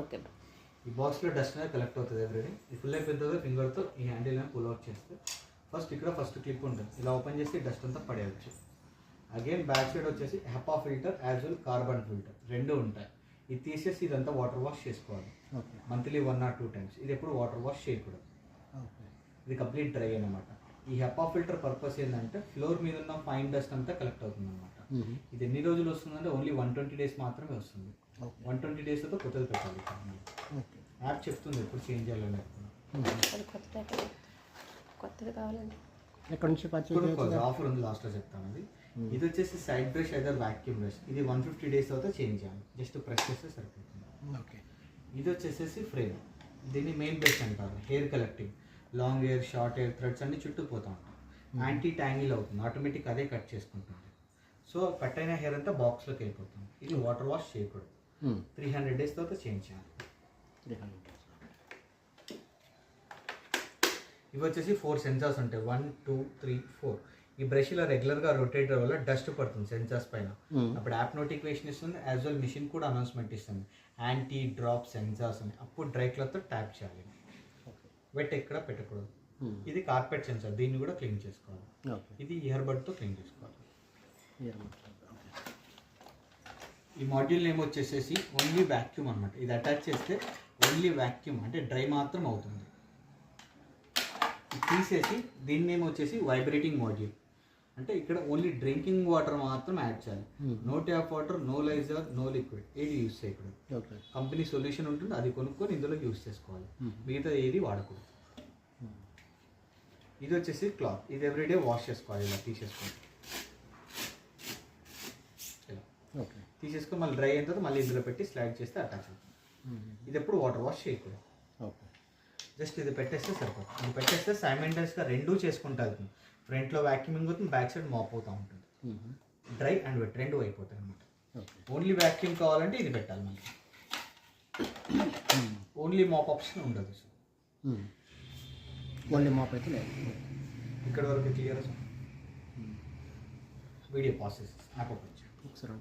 Okay. ఈ బాక్స్లో dust అనేది కలెక్ట్ అవుతుంది ఎవ్రీడే. ఈ ఫుల్ అయిపోయిన తర్వాత ఫింగర్తో ఈ హ్యాండిల్ అనేది పుల్ అవుట్ చేస్తే ఫస్ట్ క్లిప్ ఉంటుంది, ఇలా ఓపెన్ చేసి డస్ట్ అంతా పడేయచ్చు. అగైన్ బ్యాక్ సైడ్ వచ్చేసి HEPA filter as well carbon filter రెండు ఉంటాయి. ఇది తీసేసి ఇదంతా వాటర్ వాష్ చేసుకోవాలి మంత్లీ 1 or 2 times. ఇది ఎప్పుడు వాటర్ వాష్ చేయకూడదు, ఇది కంప్లీట్ డ్రై అనమాట. ఈ HEPA ఫిల్టర్ పర్పస్ ఏంటంటే ఫ్లోర్ మీద ఉన్న ఫైన్ డస్ట్ అంతా కలెక్ట్ అవుతుంది అనమాట. ఇది ఎన్ని రోజులు వస్తుందంటే ఓన్లీ 120 days మాత్రమే వస్తుంది. 120 days అయితే కొత్తది పెట్టాలి. యాప్ చెప్తుంది ఎప్పుడు చేంజ్ చేయాలని. కొత్తది కావాలండి. ఎక్కడ నుంచి ఆఫర్ ఉంది, లాస్ట్లో చెప్తాను. అది ఇది వచ్చేసి సైడ్ బ్రష్ అయితే వాక్యూమ్ బ్రష్. ఇది 150 days తర్వాత చేంజ్ చేయాలి, జస్ట్ ప్రెస్ చేస్తే సరిపోతుంది. ఓకే. ఇది వచ్చేసి ఫ్రేమ్, దీన్ని మెయిన్ బ్రష్ అంటారు. Hair collecting, long hair, short hair, threads అన్ని చుట్టూ పోతూ ఉంటాయి. యాంటీ ట్యాంగిల్ అవుతుంది, ఆటోమేటిక్ అదే కట్ చేసుకుంటుంది. సో కట్ అయిన హెయిర్ అంతా బాక్స్లోకి వెళ్ళిపోతుంది. ఇది వాటర్ వాష్ చేయకూడదు, 300 days తర్వాత చేంజ్ చేయాలి. 300 days. ఇవి వచ్చేసి 4 సెన్సార్స్ ఉంటాయి, 1 2 3 4. ఈ బ్రష్ ఇలా రెగ్యులర్గా రొటేట్ వల్ల డస్ట్ పడుతుంది సెన్సార్స్ పైన. అప్పుడు యాప్ నోటిఫికేషన్ ఇస్తుంది, యాజ్ వెల్ మిషన్ కూడా అనౌన్స్మెంట్ ఇస్తుంది, యాంటీ డ్రాప్ సెన్సార్స్ అని. అప్పుడు డ్రై క్లాత్తో ట్యాప్ చేయాలి, వెట్ ఎక్కడ పెట్టకూడదు. ఇది కార్పెట్ సెన్సార్, దీన్ని కూడా క్లీన్ చేసుకోవాలి. ఇది ఇయర్ బడ్తో క్లీన్ చేసుకోవాలి. ఈ మాడ్యూల్ నేమ్ వచ్చేసేసి ఓన్లీ వ్యాక్యూమ్ అనమాట. ఇది అటాచ్ చేస్తే ఓన్లీ వ్యాక్యూమ్ అంటే డ్రై మాత్రం అవుతుంది. తీసేసి దీని నేమ్ వచ్చేసి వైబ్రేటింగ్ మాడ్యూల్. అంటే ఇక్కడ ఓన్లీ డ్రింకింగ్ వాటర్ మాత్రం యాడ్ చేయాలి. నో ట్యాప్ వాటర్, నో లైజర్, నో లిక్విడ్ ఏది యూజ్ చేయకూడదు. కంపెనీ సొల్యూషన్ ఉంటుంది, అది కొనుక్కొని ఇందులో యూజ్ చేసుకోవాలి, మిగతా ఏది వాడకూడదు. ఇది వచ్చేసి క్లాత్, ఇది ఎవ్రీడే వాష్ చేసుకోవాలి. ఇలా తీసేసుకోండి, ఇలా తీసేసుకొని మళ్ళీ డ్రై అయిన తర్వాత మళ్ళీ ఇందులో పెట్టి స్లైడ్ చేస్తే అటాచ్ అవుతుంది. ఇది ఎప్పుడు వాటర్ వాష్ చేయకూడదు, జస్ట్ ఇది పెట్టేస్తే సరిపోతుంది. ఇది పెట్టేస్తే సైమెంటస్గా రెండూ చేసుకుంటూ వెళ్తుంది. ఫ్రంట్లో వ్యాక్యూమింగ్ అవుతుంది, బ్యాక్ సైడ్ మాప్ అవుతూ ఉంటుంది. డ్రై అండ్ వెట్ రెండు అయిపోతాయి అనమాట. ఓన్లీ వ్యాక్యూమ్ కావాలంటే ఇది పెట్టాలి, మళ్ళీ ఓన్లీ మాప్ ఆప్షన్ ఉండదు. ఓన్లీ మాప్ అయితే లేదు. ఇక్కడ వరకు క్లియర్. వీడియో పాసెస్ నాకు ఒకసారి